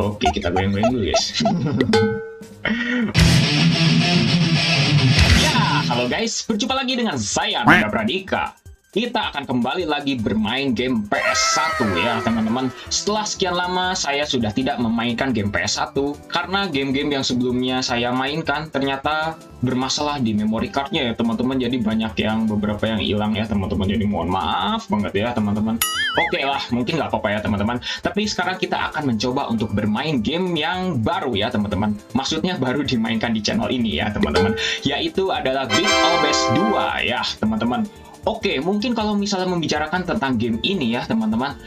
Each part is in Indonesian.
Oke, kita goyang-goyang dulu guys. Ya, halo guys, berjumpa lagi dengan saya Nanda Pradika. Kita akan kembali lagi bermain game PS1 ya teman-teman. Setelah sekian lama saya sudah tidak memainkan game PS1 karena game-game yang sebelumnya saya mainkan ternyata bermasalah di memory cardnya ya teman-teman. Jadi banyak yang beberapa yang hilang ya teman-teman. Jadi mohon maaf banget ya teman-teman. Oke lah, mungkin nggak apa-apa ya teman-teman. Tapi sekarang kita akan mencoba untuk bermain game yang baru ya teman-teman. Maksudnya baru dimainkan di channel ini ya teman-teman. Yaitu adalah Big All Bass 2 ya teman-teman. Oke, mungkin kalau misalnya membicarakan tentang game ini ya teman-teman,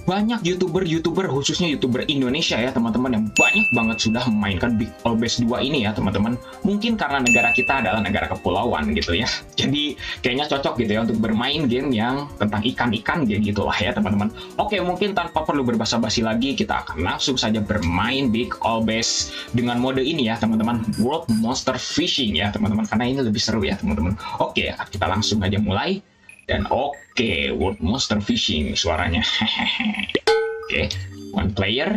banyak YouTuber khususnya YouTuber Indonesia ya teman-teman yang banyak banget sudah memainkan Big All Bass 2 ini ya teman-teman. Mungkin karena negara kita adalah negara kepulauan gitu ya. Jadi kayaknya cocok gitu ya untuk bermain game yang tentang ikan-ikan kayak gitulah ya teman-teman. Oke, mungkin tanpa perlu berbasa-basi lagi kita akan langsung saja bermain Big All Bass dengan mode ini ya teman-teman, World Monster Fishing ya teman-teman, karena ini lebih seru ya teman-teman. Oke, kita langsung aja mulai. Dan oke, World Monster Fishing suaranya. Oke, one player.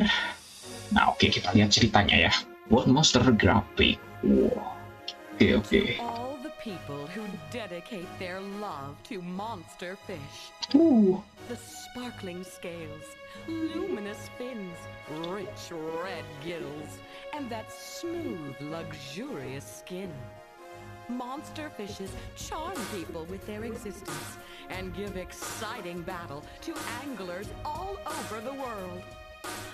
Nah, oke, kita lihat ceritanya ya. World Monster Graphic. Wow. Oke. All the people who dedicate their love to monster fish. The sparkling scales, luminous fins, rich red gills, and that smooth, luxurious skin. Monster fishes charm people with their existence and give exciting battle to anglers all over the world.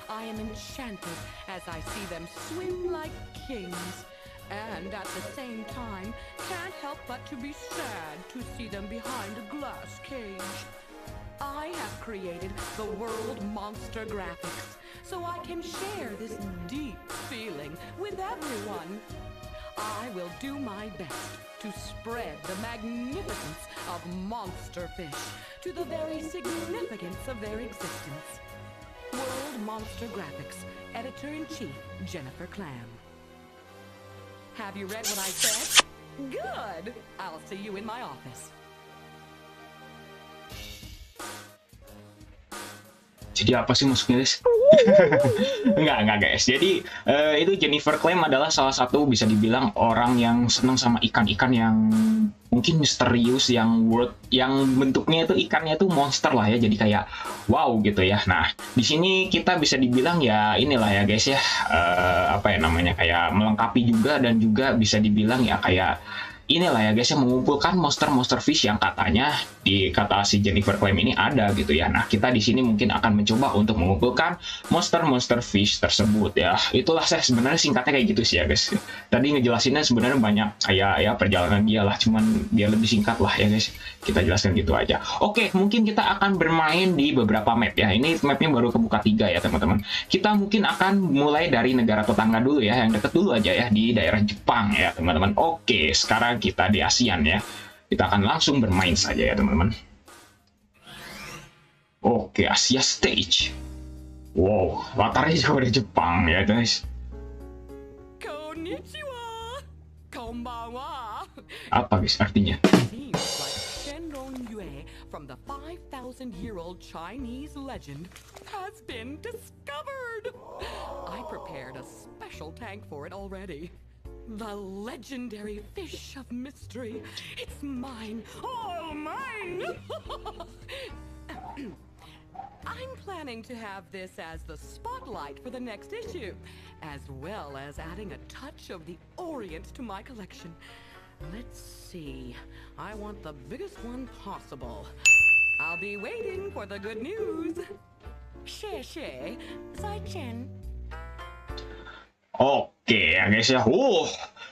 I am enchanted as I see them swim like kings, and at the same time can't help but to be sad to see them behind a glass cage. I have created the World Monster Graphics so I can share this deep feeling with everyone. I will do my best to spread the magnificence of monster fish to the very significance of their existence. World Monster Graphics, Editor-in-Chief, Jennifer Clam. Have you read what I said? Good! I'll see you in my office. Jadi apa sih maksudnya guys? Enggak guys. Jadi itu Jennifer Clam adalah salah satu bisa dibilang orang yang senang sama ikan-ikan yang mungkin misterius, yang bentuknya itu ikannya itu monster lah ya. Jadi kayak wow gitu ya. Nah, di sini kita bisa dibilang ya inilah ya guys ya, apa ya namanya, kayak melengkapi juga dan juga bisa dibilang ya kayak inilah ya guys, yang mengumpulkan monster fish yang katanya di kata si Jennifer Clam ini ada gitu ya. Nah, kita di sini mungkin akan mencoba untuk mengumpulkan monster fish tersebut ya. Itulah saya sebenarnya singkatnya kayak gitu sih ya guys. Tadi ngejelasinnya sebenarnya banyak kayak ya perjalanan dia lah, cuman biar lebih singkat lah ya guys. Kita jelaskan gitu aja. Oke, mungkin kita akan bermain di beberapa map ya. Ini mapnya baru kebuka 3 ya teman-teman. Kita mungkin akan mulai dari negara tetangga dulu ya, yang deket dulu aja ya, di daerah Jepang ya teman-teman. Oke, sekarang kita di ASEAN ya. Kita akan langsung bermain saja ya teman-teman. Oke, Asia Stage. Wow, latarnya juga dari Jepang ya guys. Konnichiwa! Konbanwa! Apa guys artinya? Seems like Shenron Yue from the 5,000-year-old Chinese legend has been discovered. I prepared a special tank for it already. The legendary fish of mystery. It's mine, all mine! I'm planning to have this as the spotlight for the next issue, as well as adding a touch of the Orient to my collection. Let's see. I want the biggest one possible. I'll be waiting for the good news. Xie, Zai-chen. Oke ya guys ya.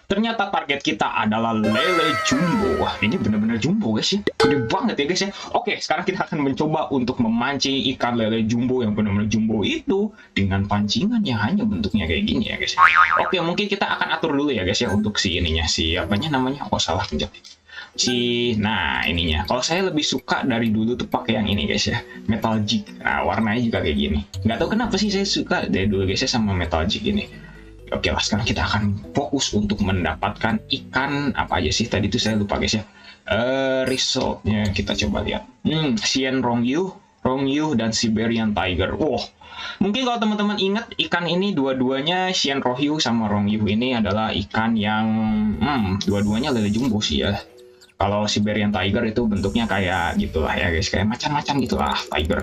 Ternyata target kita adalah lele jumbo. Wah, ini bener-bener jumbo guys ya. Gede banget ya guys ya. Oke, sekarang kita akan mencoba untuk memancing ikan lele jumbo yang benar-benar jumbo itu dengan pancingan yang hanya bentuknya kayak gini ya guys. Oke, mungkin kita akan atur dulu ya guys ya untuk si ininya, si apanya namanya? Oh, salah pencet. Nah ininya. Kalau saya lebih suka dari dulu tuh pakai yang ini guys ya, Metal Jig. Nah, warnanya juga kayak gini. Nggak tahu kenapa sih saya suka dari dulu guys ya sama Metal Jig ini. Oke lah, sekarang kita akan fokus untuk mendapatkan ikan apa aja sih tadi tuh saya lupa guys ya. Resultnya kita coba lihat. Xian Rongyu, dan Siberian Tiger. Wow, Mungkin kalau teman-teman ingat ikan ini dua-duanya Shenrongyu sama Rongyu ini adalah ikan yang dua-duanya lele jumbo sih ya. Kalau Siberian Tiger itu bentuknya kayak gitulah ya guys, kayak macan-macan gitulah tiger.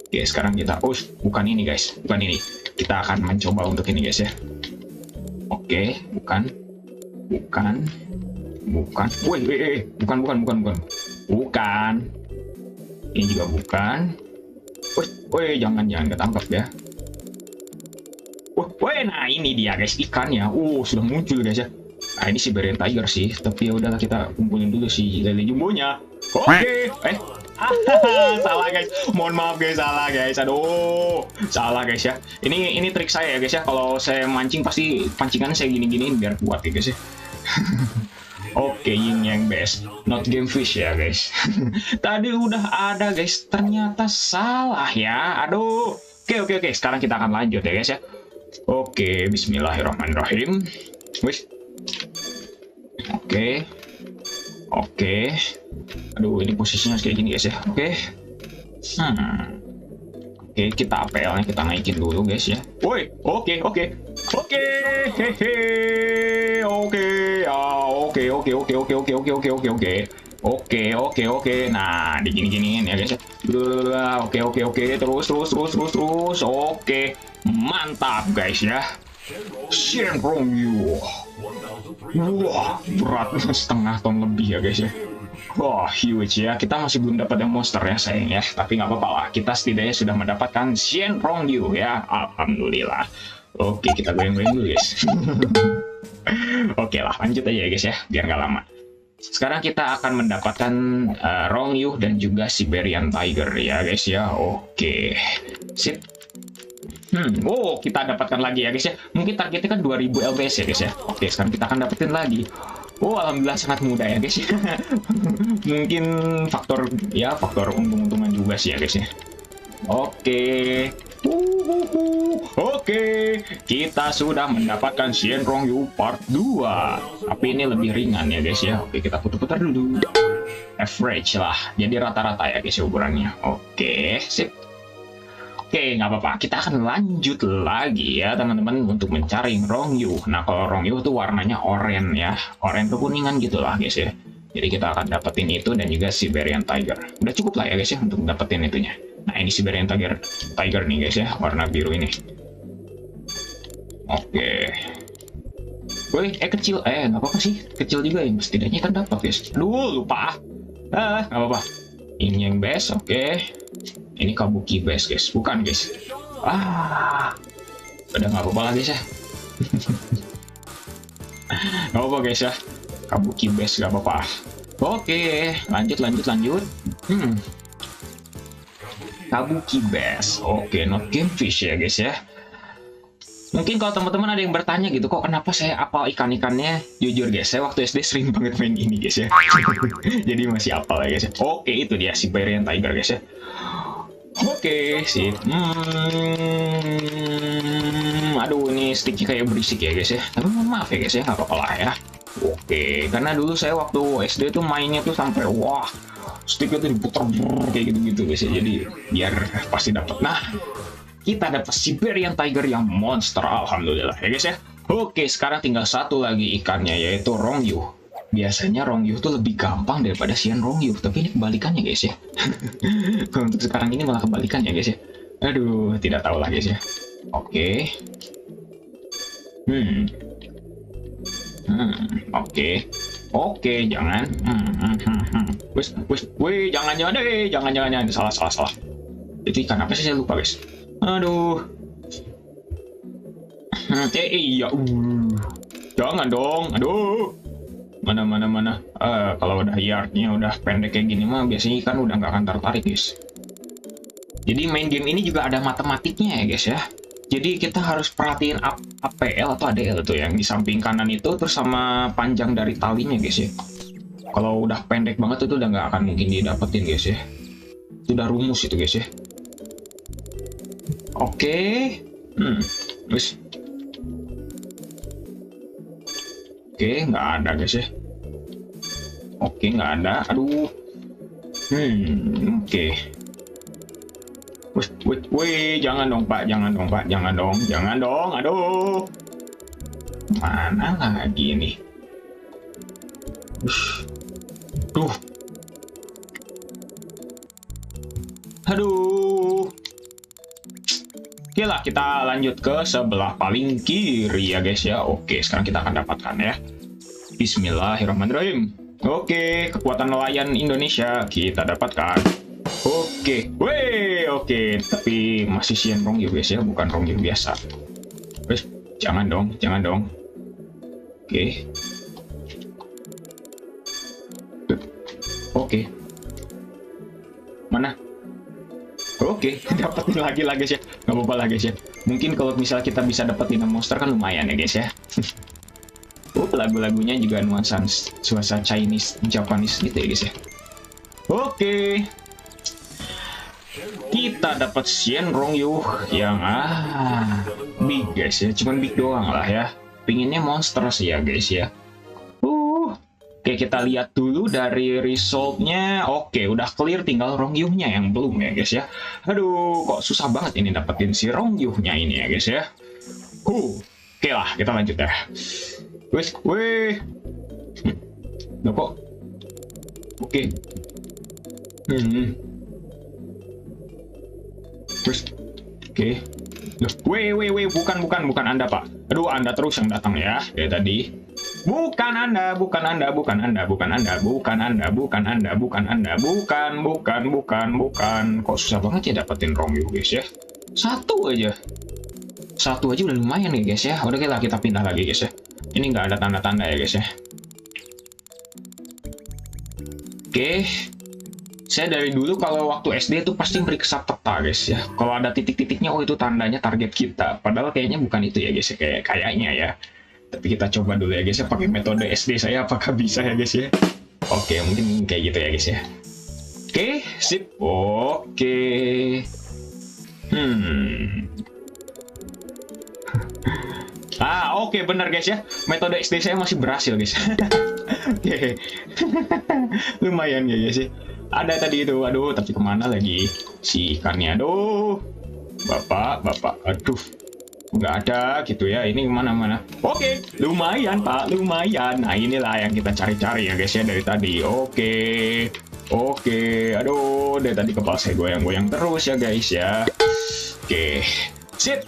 Oke, sekarang kita bukan ini guys, bukan ini. Kita akan mencoba untuk ini guys ya. Oke, bukan. Woi, bukan. Ini juga bukan. Woi, jangan ketangkap ya. Woi, nah ini dia guys ikannya. Sudah muncul guys ya. Nah, ini Siberian Tiger sih, tapi ya udahlah kita kumpulin dulu si lele jumbonya. Oke. Salah guys. Mohon maaf guys, salah guys. Aduh, salah guys ya. Ini trik saya ya guys ya. Kalau saya mancing pasti pancingan saya gini-giniin biar kuat ya guys ya. Oke, yin yang best, not game fish ya guys. Tadi udah ada guys, ternyata salah ya. Aduh. Oke. Sekarang kita akan lanjut ya guys ya. Oke, bismillahirrahmanirrahim. Wis. Oke. Aduh, ini posisinya kayak gini guys ya. Oke, kita APL-nya kita naikin dulu guys ya. Woi, oke. Nah, digini-giniin ya guys ya. Oke. Terus. Oke. Mantap guys ya. Shenrongyu. Wah, beratnya setengah ton lebih ya guys ya. Wah, huge ya. Kita masih belum dapat yang monster ya sayang ya. Tapi nggak apa-apa lah. Kita setidaknya sudah mendapatkan Shenrongyu ya. Alhamdulillah. Oke, kita goyang-goyang dulu guys. Oke lah, lanjut aja ya guys ya. Biar nggak lama. Sekarang kita akan mendapatkan Rongyu dan juga Siberian Tiger ya guys ya. Oke. Sip. Kita dapatkan lagi ya guys ya. Mungkin targetnya kan 2000 LBS ya guys ya. Oke, sekarang kita akan dapetin lagi. Alhamdulillah sangat mudah ya guys ya. Mungkin faktor untung-untungan juga sih ya guys ya. Oke. Kita sudah mendapatkan Shenrongyu part 2. Tapi ini lebih ringan ya guys ya. Oke, kita putar-putar dulu. Average lah. Jadi rata-rata ya guys ya ukurannya. Oke, sip. Oke, nggak apa-apa. Kita akan lanjut lagi ya teman-teman untuk mencari Rongyu. Nah, kalau Rongyu itu warnanya oranye ya. Oranye kekuningan gitu lah guys ya. Jadi kita akan dapetin itu dan juga Siberian Tiger. Udah cukup lah ya guys ya untuk dapetin itunya. Nah, ini Siberian Tiger nih guys ya. Warna biru ini. Oke. Woi, kecil. Nggak apa-apa sih. Kecil juga ya. Setidaknya kan dapat guys. Aduh, lupa. Nggak apa-apa. Ini yang best, oke. Ini Kabuki best guys, bukan guys. Udah nggak apa-apa lah guys ya. Nggak apa-apa guys ya. Kabuki best nggak apa-apa. Oke, lanjut. Kabuki best, oke, not game fish ya guys ya. Mungkin kalau teman-teman ada yang bertanya gitu, kok kenapa saya apal ikan-ikannya? Jujur guys, saya waktu SD sering banget main ini guys ya. Jadi masih apal ya guys ya. Oke, itu dia Siberian Tiger guys ya. Oke, sip. Aduh, ini sticknya kayak berisik ya guys ya. Tapi mohon maaf ya guys ya, nggak apa-apa lah ya. Oke, karena dulu saya waktu SD tuh mainnya tuh sampai sticknya tuh diputar kayak gitu-gitu guys ya. Jadi biar pasti dapat. Nah, kita dapat Siberian Tiger yang monster, alhamdulillah ya guys ya. Oke, sekarang tinggal satu lagi ikannya yaitu Rongyu. Biasanya Rongyu tuh lebih gampang daripada Shenrongyu, tapi ini kebalikannya guys ya. Untuk sekarang ini malah kebalikan ya guys ya. Aduh, tidak tahu lah guys ya. Oke. Oke, jangan. Jangan. Salah. Itu ikan apa sih, saya lupa guys. Aduh. Iya. Jangan dong. Aduh. Mana. Kalau udah yardnya udah pendek kayak gini mah biasanya ikan udah nggak akan tertarik guys. Jadi main game ini juga ada matematiknya ya guys ya. Jadi kita harus perhatiin APL atau ADL tuh yang di samping kanan itu terus sama panjang dari talinya guys ya. Kalau udah pendek banget itu udah nggak akan mungkin didapetin guys ya. Itu udah rumus itu guys ya. Oke. Terus. Oke, nggak ada guys ya. Oke, nggak ada. Aduh. Oke. Wih, jangan dong Pak, jangan dong Pak, jangan dong, aduh. Mana lagi nih? Duh. Aduh. Oke lah, kita lanjut ke sebelah paling kiri ya guys ya. Oke, sekarang kita akan dapatkan ya. Bismillahirrahmanirrahim. Oke, kekuatan nelayan Indonesia kita dapatkan. Oke, oke. Tapi masih Sien Rongyu guys ya, bukan Rongyu biasa. Wes, jangan dong. Oke. Oke. Mana? Oke, dapetin lagi lah guys ya. Nggak apa-apa lah guys ya. Mungkin kalau misalnya kita bisa dapetin monster kan lumayan ya guys ya. Lagu-lagunya juga nuansa Chinese, Japanese gitu ya guys ya. Oke. Kita dapat Sien Rongyu yang big guys ya. Cuman big doang lah ya. Pinginnya monster sih ya guys ya. Oke, kita lihat dulu dari resultnya. Oke, udah clear, tinggal Rongyu-nya yang belum ya guys ya. Aduh, kok susah banget ini dapetin si Rongyu-nya ini ya guys ya. Oke lah, kita lanjut ya. Wih. Loh kok? Oke. Oke. Wih, bukan Anda Pak. Aduh, Anda terus yang datang ya, dari tadi. Bukan Anda. Kok susah banget ya dapetin Rongyu guys ya. Satu aja udah lumayan nih guys ya. Udah kita pindah lagi guys ya. Ini nggak ada tanda-tanda ya guys ya. Oke. Saya dari dulu kalau waktu SD itu pasti meriksa peta guys ya. Kalau ada titik-titiknya, oh itu tandanya target kita. Padahal kayaknya bukan itu ya guys ya. Kayaknya ya. Tapi kita coba dulu ya guys ya, pakai metode SD saya apakah bisa ya guys ya. Oke, mungkin kayak gitu ya guys ya. Oke, sip. Oke. Oke, benar guys ya. Metode SD saya masih berhasil guys. Oke. Lumayan ya guys ya. Ada tadi itu, aduh, tapi kemana lagi si ikannya? Aduh, bapak, aduh. Nggak ada gitu ya, ini mana. Oke, lumayan Pak, lumayan. Nah inilah yang kita cari-cari ya guys ya dari tadi. Oke, aduh, dari tadi kepala saya goyang-goyang terus ya guys ya. Oke, sip.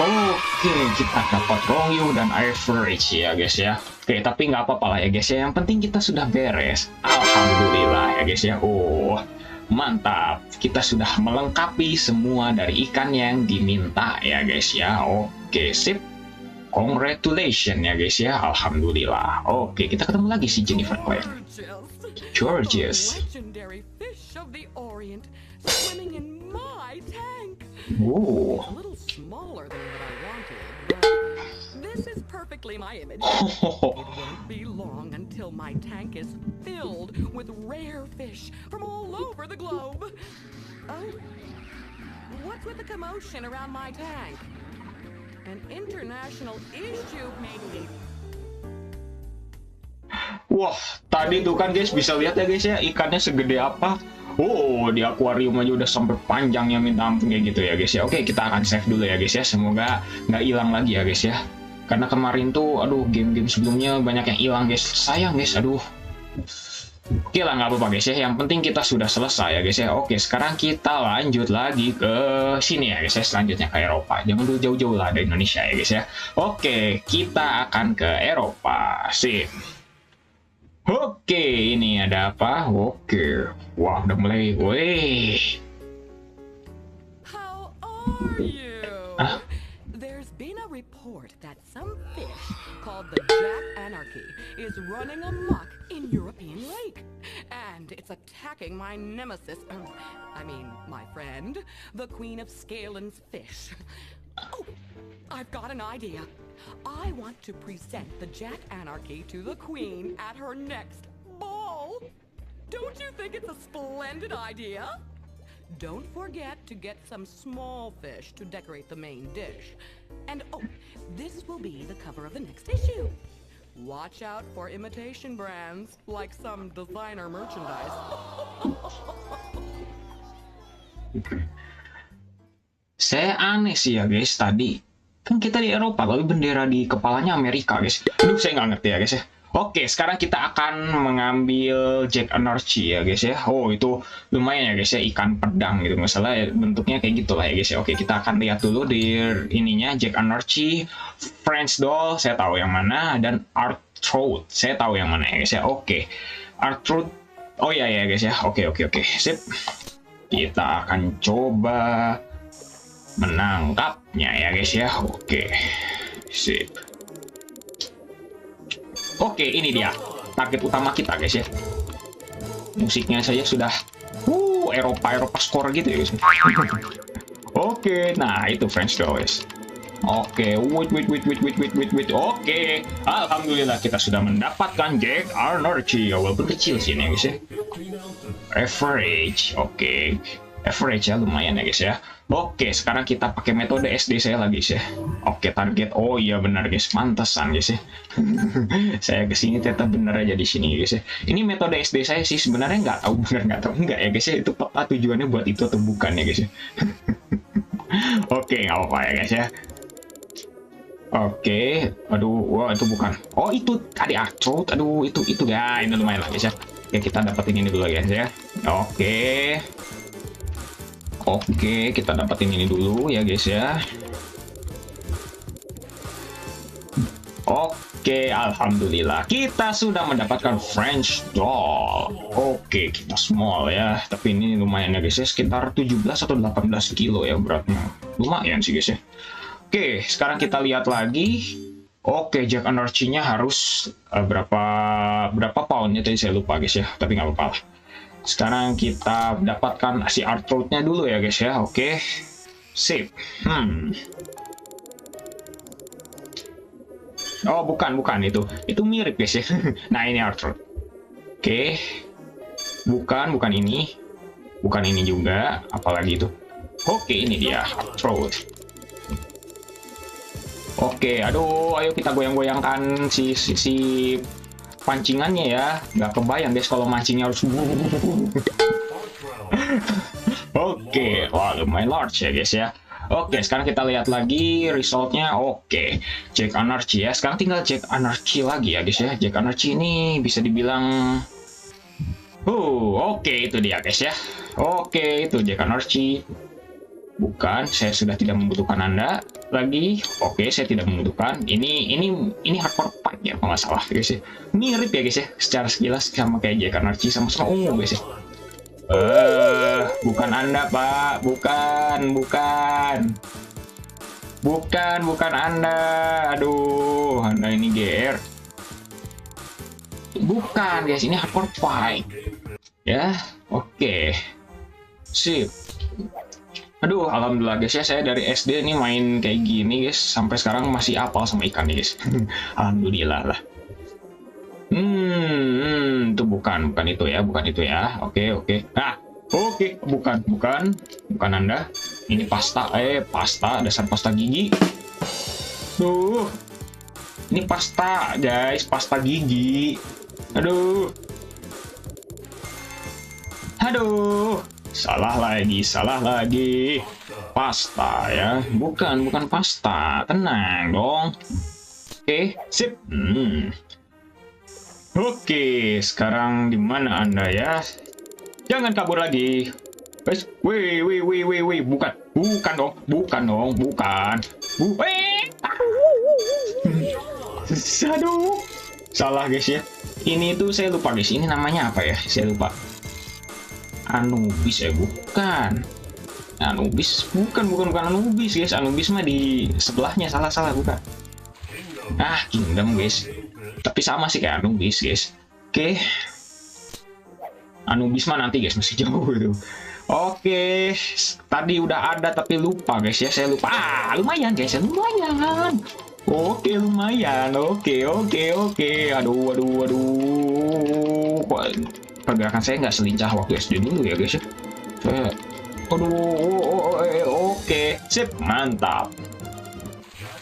Oke, kita dapat Rongyu dan Average ya guys ya. Oke, tapi nggak apa-apa lah ya guys ya, yang penting kita sudah beres. Alhamdulillah ya guys ya. Mantap, kita sudah melengkapi semua dari ikan yang diminta ya guys ya. Oke, sip. Congratulations ya guys ya, alhamdulillah. Oke, kita ketemu lagi si Jennifer Claire. Gorgeous. This is perfectly my image. It won't be long until my tank is filled with rare fish from all over the globe. Oh, what's with the commotion around my tank? An international issue, maybe. Wah, tadi tuh kan guys, bisa lihat ya guys ya, ikannya segede apa. Di akuarium aja udah sampai panjangnya minta ampun kayak gitu ya guys ya. Oke, kita akan save dulu ya guys ya, semoga nggak hilang lagi ya guys ya. Karena kemarin tuh, aduh, game-game sebelumnya banyak yang hilang guys. Sayang guys, aduh. Oke lah, nggak apa-apa guys ya. Yang penting kita sudah selesai ya guys ya. Oke, sekarang kita lanjut lagi ke sini ya guys ya. Selanjutnya ke Eropa. Jangan dulu jauh-jauh lah dari Indonesia ya guys ya. Oke, kita akan ke Eropa. Sip. Oke, ini ada apa? Oke. Wah, udah mulai. Wih. How are you? There's been a report that some fish called the Jack Anarchy is running amok in European Lake. And it's attacking my nemesis, my friend, the Queen of Scalen's fish. Oh, I've got an idea. I want to present the Jack Anarchy to the Queen at her next ball. Don't you think it's a splendid idea? Don't forget to get some small fish to decorate the main dish. And this will be the cover of the next issue. Watch out for imitation brands, like some designer merchandise. Saya aneh sih ya guys, tadi kan kita di Eropa, lalu bendera di kepalanya Amerika guys. Aduh, saya nggak ngerti ya guys ya. Oke, sekarang kita akan mengambil Jack Anarchy ya guys ya. Oh, itu lumayan ya guys ya, ikan pedang gitu. Masalah bentuknya kayak gitulah ya guys ya. Oke, kita akan lihat dulu di ininya Jack Anarchy, French Doll, saya tahu yang mana, dan Arthroat, saya tahu yang mana ya guys ya. Oke, Arthroat, oh iya ya guys ya. Oke, sip. Kita akan coba menangkapnya ya guys ya. Oke, sip. Oke, ini dia target utama kita guys ya. Musiknya saja sudah Eropa skor gitu ya guys. Oke, nah itu French Doll guys. Oke, wait. Oke, alhamdulillah kita sudah mendapatkan Jack Anarchy. Walaupun kecil sih ini guys ya. Average, oke. Average ya, lumayan ya guys ya. Oke, sekarang kita pakai metode SD saya lagi guys ya. Oke, target. Oh iya benar guys, pantesan guys ya. Saya kesini ternyata bener aja di sini guys ya. Ini metode SD saya sih, sebenarnya nggak tahu enggak ya guys ya. Itu tujuannya buat itu atau bukan ya guys ya. Oke, nggak apa-apa ya guys ya. Oke, aduh, wah itu bukan. Oh itu tadi Arthroat, aduh itu ya, ini lumayan lah guys ya. Oke, kita dapetin ini dulu guys ya. Oke, kita dapetin ini dulu ya guys ya. Oke, alhamdulillah kita sudah mendapatkan French Doll. Oke, kita small ya, tapi ini lumayan ya guys ya, sekitar 17 atau 18 kilo ya beratnya. Lumayan sih guys ya. Oke, sekarang kita lihat lagi. Oke, Jack Anarchy-nya harus berapa poundnya tadi saya lupa guys ya, tapi nggak apa-apa lah. Sekarang kita dapatkan si Arthroat-nya dulu ya guys ya. Oke, sip. Oh bukan itu mirip guys ya. Nah ini Arthroat. Oke, bukan ini juga, apalagi itu. Oke, ini dia Arthroat. Oke, aduh, ayo kita goyang-goyangkan si pancingannya ya. Nggak kebayang guys kalau mancingnya harus. Oke, wah lumayan large ya guys ya. Oke, sekarang kita lihat lagi resultnya. Oke, Jack Anarchy ya. Sekarang tinggal Jack Anarchy lagi ya guys ya. Jack Anarchy ini bisa dibilang oke itu dia guys ya. Oke, itu Jack Anarchy. Bukan, saya sudah tidak membutuhkan Anda lagi. Oke, saya tidak membutuhkan. Ini hardcore fight ya kalau nggak salah guys ya. Mirip ya guys ya, secara sekilas sama kayak Jack Anarchy, sama-sama ungu guys ya. Bukan Anda Pak, bukan Anda. Aduh, Anda ini GR. Bukan guys, ini hardcore fight. Ya, oke. Sip. Aduh, alhamdulillah guys ya, saya dari SD ini main kayak gini guys, sampai sekarang masih apal sama ikan nih guys. Alhamdulillah lah. Itu bukan itu ya. Oke. Nah, oke, bukan Anda. Ini pasta, dasar pasta gigi. Tuh. Ini pasta, guys, pasta gigi. Aduh. Salah lagi. Pasta ya, bukan pasta. Tenang dong. Oke, sip. Oke, sekarang di mana Anda ya? Jangan kabur lagi. Wih, bukan dong. Aduh, salah guys ya. Ini tuh saya lupa guys. Ini namanya apa ya? Saya lupa. Anubis ya, bukan Anubis guys. Anubis mah di sebelahnya, salah bukan. Kingdom guys, tapi sama sih kayak Anubis guys. Oke, Anubis mah nanti guys, masih jauh itu. Oke, tadi udah ada tapi lupa guys ya, saya lupa. Lumayan guys, lumayan. Oke, lumayan. Oke. Aduh. Pergerakan saya nggak selincah waktu SD dulu ya guys ya. Oke, sip, mantap.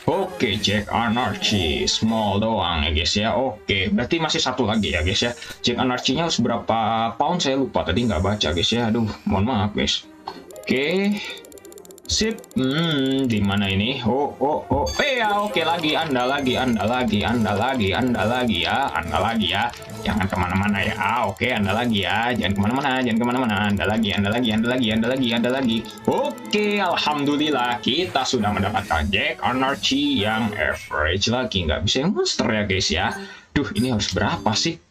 Oke, Jack Anarchy small doang ya guys ya. Oke, berarti masih satu lagi ya guys ya. Jack Anarchy-nya harus berapa pound saya lupa tadi, nggak baca guys ya. Aduh, mohon maaf guys. Oke, Sip. Di mana ini? Oh. Ya, oke lagi. Anda lagi ya. Jangan kemana-mana ya. Oke, Anda lagi ya. Jangan kemana-mana. Anda lagi. Oke, alhamdulillah kita sudah mendapatkan Jack Anarchy yang average lagi. Nggak bisa yang monster ya guys ya. Duh, ini harus berapa sih?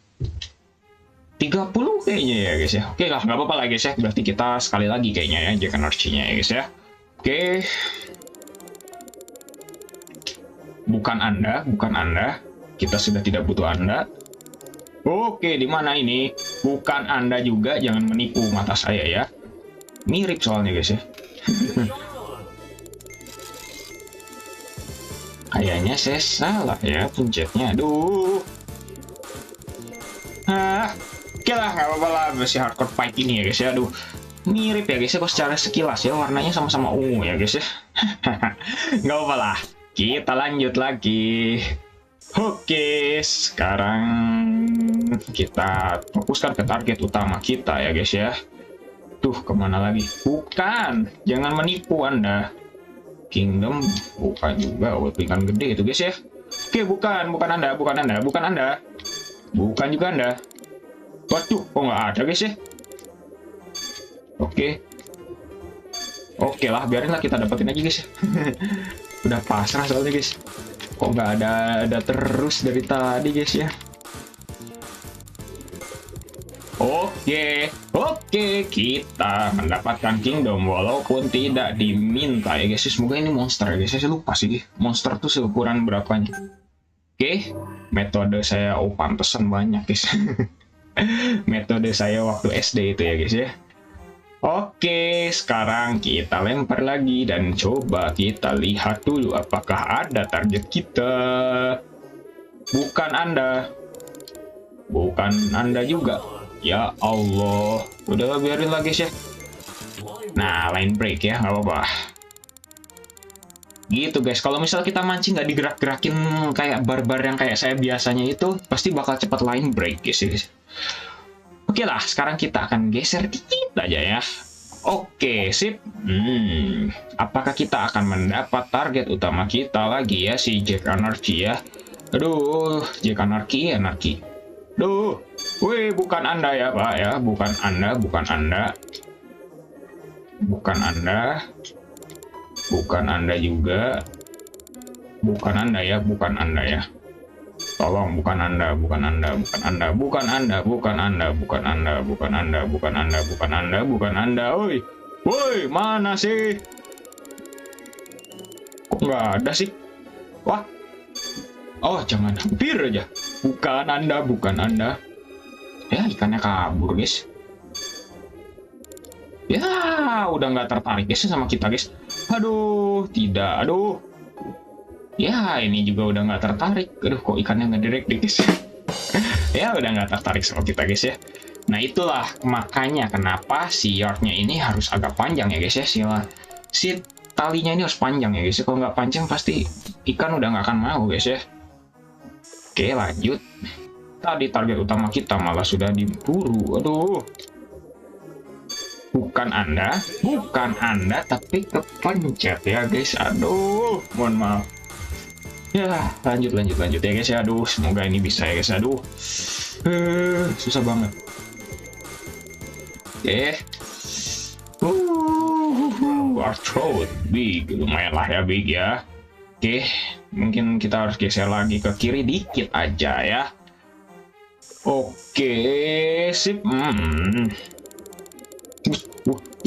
30 kayaknya ya guys ya. Oke lah, nggak apa-apa lah guys ya. Berarti kita sekali lagi kayaknya ya Jack Anarchy-nya ya guys ya. Oke. Bukan Anda. Kita sudah tidak butuh Anda. Oke, di mana ini? Bukan Anda juga, jangan menipu mata saya ya. Mirip soalnya guys ya. Kayaknya saya salah ya pencetnya. Aduh. Oke lah, nggak apa-apa lah. Masih hardcore fight ini ya guys ya. Aduh. Mirip ya guys ya, kok secara sekilas ya warnanya sama-sama ungu ya guys ya. Nggak apa-apa lah, kita lanjut lagi. Oke, sekarang kita fokuskan ke target utama kita ya guys ya. Tuh, kemana lagi? Bukan, jangan menipu Anda. Kingdom, bukan juga, ikan gede itu guys ya. Oke, bukan Anda. Bukan juga Anda. Waduh, kok nggak ada guys ya. Oke lah, biarin lah kita dapetin aja guys. Udah pasrah soalnya guys. Kok nggak ada terus dari tadi guys ya. Oke, kita mendapatkan kingdom walaupun tidak diminta ya guys. Semoga ini monster ya guys. Saya lupa sih monster tuh seukuran berapanya. Oke, metode saya pantesan banyak guys. Metode saya waktu SD itu ya guys ya. Oke, sekarang kita lempar lagi dan coba kita lihat dulu apakah ada target kita. Bukan Anda juga. Ya Allah, udah biarin lagi guys ya. Nah, line break ya, nggak apa-apa. Gitu guys, kalau misal kita mancing nggak digerak-gerakin kayak barbar yang kayak saya biasanya itu, pasti bakal cepat line break guys. Oke lah, sekarang kita akan geser dikit aja ya. Oke, sip. Apakah kita akan mendapat target utama kita lagi ya, si Jack Anarchy ya? Aduh, Jack Anarchy. Duh, wih, bukan Anda ya Pak ya, bukan Anda. Bukan Anda juga. Bukan Anda ya. Tolong, bukan Anda. Woi, mana sih? Kok nggak ada sih? Wah. Oh, jangan hampir aja. Bukan Anda. Ya, ikannya kabur, guys. Ya, udah nggak tertarik guys sama kita, guys. Aduh, tidak. Aduh. Ya, ini juga udah nggak tertarik. Aduh, kok ikannya nggak direct deh, guys. Ya, udah nggak tertarik sama kita, guys ya. Nah, itulah makanya kenapa si yardnya ini harus agak panjang ya, guys ya. Si talinya ini harus panjang ya, guys ya. Kalau nggak panjang, pasti ikan udah nggak akan mau, guys ya. Oke, lanjut. Tadi target utama kita malah sudah diburu. Aduh. Bukan Anda, tapi kepencet ya, guys. Aduh, mohon maaf. Ya, lanjut ya guys ya. Aduh, semoga ini bisa ya guys. Aduh, susah banget. Our throat big, lumayan lah ya big ya. Oke, mungkin kita harus geser lagi ke kiri dikit aja ya. Oke, sip.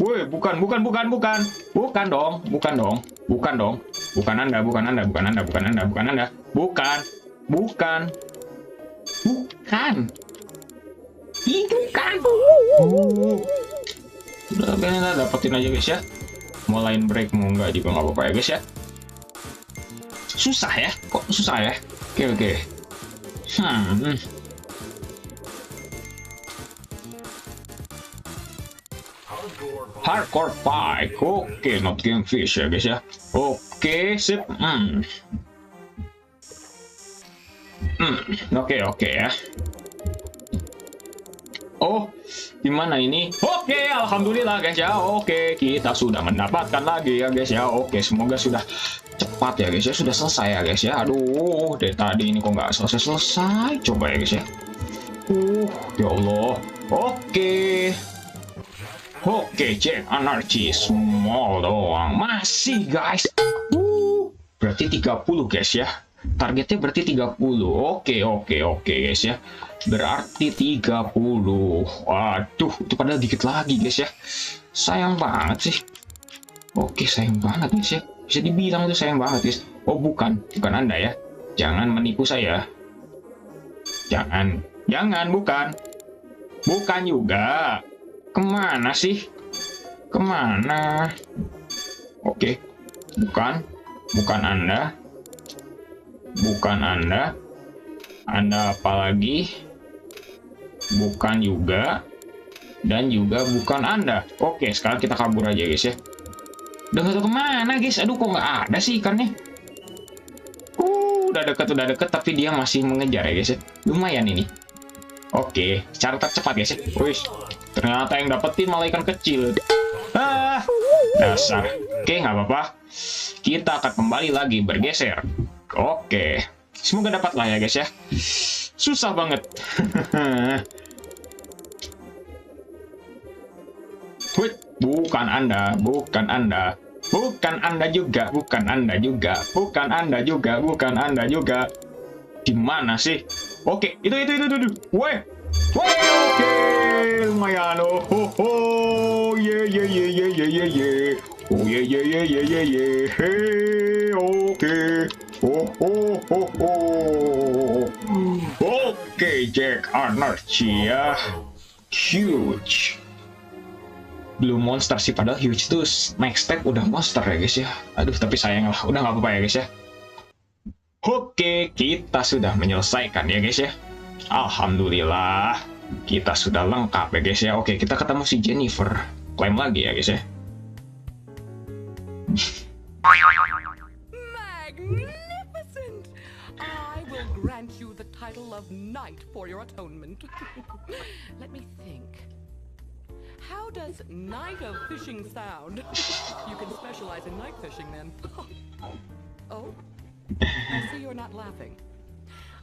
Woi, bukan dong. Bukan Anda. Itu kan. Udah, kita dapetin aja guys ya. Mau line break mau enggak juga nggak apa-apa ya guys ya. Susah ya? Kok susah ya? Oke. Hardcore fight. Oke, not game fish ya guys ya. Oke, sip. Oke ya. Oh, gimana ini? Oke, alhamdulillah guys ya. Oke, kita sudah mendapatkan lagi ya guys ya. Oke, semoga sudah cepat ya guys ya. Sudah selesai ya guys ya. Aduh, dari tadi ini kok nggak selesai-selesai. Coba ya guys ya. Ya Allah. Oke. Oke, cek anarki small doang. Masih guys. Berarti 30 guys ya. Targetnya berarti 30. Oke guys ya. Berarti 30. Waduh, itu padahal dikit lagi guys ya. Sayang banget sih. Oke, sayang banget guys ya. Bisa dibilang itu sayang banget guys. Oh, bukan Anda ya. Jangan menipu saya. Jangan, bukan. Bukan juga. Kemana sih? Kemana? Oke. Bukan Anda. Bukan Anda. Anda apa lagi? Bukan juga. Dan juga bukan Anda. Oke, sekarang kita kabur aja guys ya. Udah nggak tahu kemana guys. Aduh, kok nggak ada sih ikannya? Udah deket. Tapi dia masih mengejar ya guys ya. Lumayan ini. Oke, cara tercepat guys ya. Wih, ternyata yang dapetin malah ikan kecil. Dasar. Oke, nggak apa-apa. Kita akan kembali lagi bergeser. Oke, semoga dapat lah ya guys ya. Susah banget. Wait, bukan Anda. Bukan Anda juga. Gimana sih? Oke, itu. Weh. Oke, lumayan. Oke, Jack Anarchy ya. Huge. Belum monster sih, padahal huge itu next step udah monster ya guys ya. Aduh, tapi sayang lah, udah nggak apa-apa ya guys ya. Oke, kita sudah menyelesaikan ya guys ya. Alhamdulillah, kita sudah lengkap ya guys ya. Oke, kita ketemu si Jennifer. Klaim lagi ya guys ya. Magnificent! I will grant you the title of knight for your atonement. Let me think. How does Night of Fishing sound? You can specialize in night fishing then. Oh, I see you're not laughing.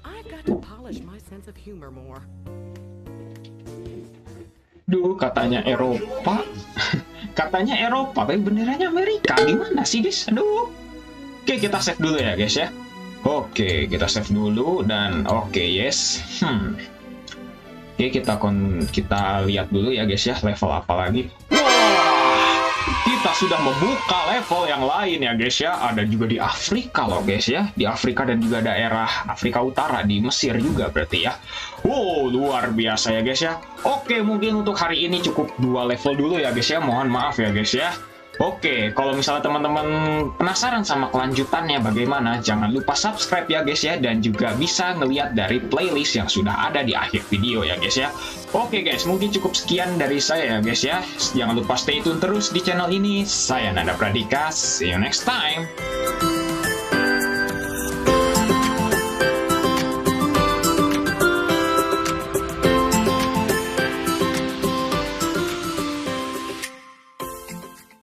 I've got to polish my sense of humor more. Duh, katanya Eropa. Katanya Eropa, tapi benerannya Amerika. Gimana sih guys? Aduh. Oke, kita save dulu ya guys ya. Oke, kita save dulu dan oke, yes. Oke, kita lihat dulu ya guys ya, level apa lagi. Wah, kita sudah membuka level yang lain ya guys ya. Ada juga di Afrika loh guys ya. Di Afrika dan juga daerah Afrika Utara, di Mesir juga berarti ya. Wow, luar biasa ya guys ya. Oke, mungkin untuk hari ini cukup 2 level dulu ya guys ya. Mohon maaf ya guys ya. Oke, kalau misalnya teman-teman penasaran sama kelanjutannya bagaimana, jangan lupa subscribe ya guys ya, dan juga bisa ngeliat dari playlist yang sudah ada di akhir video ya guys ya. Oke guys, mungkin cukup sekian dari saya ya guys ya. Jangan lupa stay tune terus di channel ini. Saya Nanda Pradika, see you next time.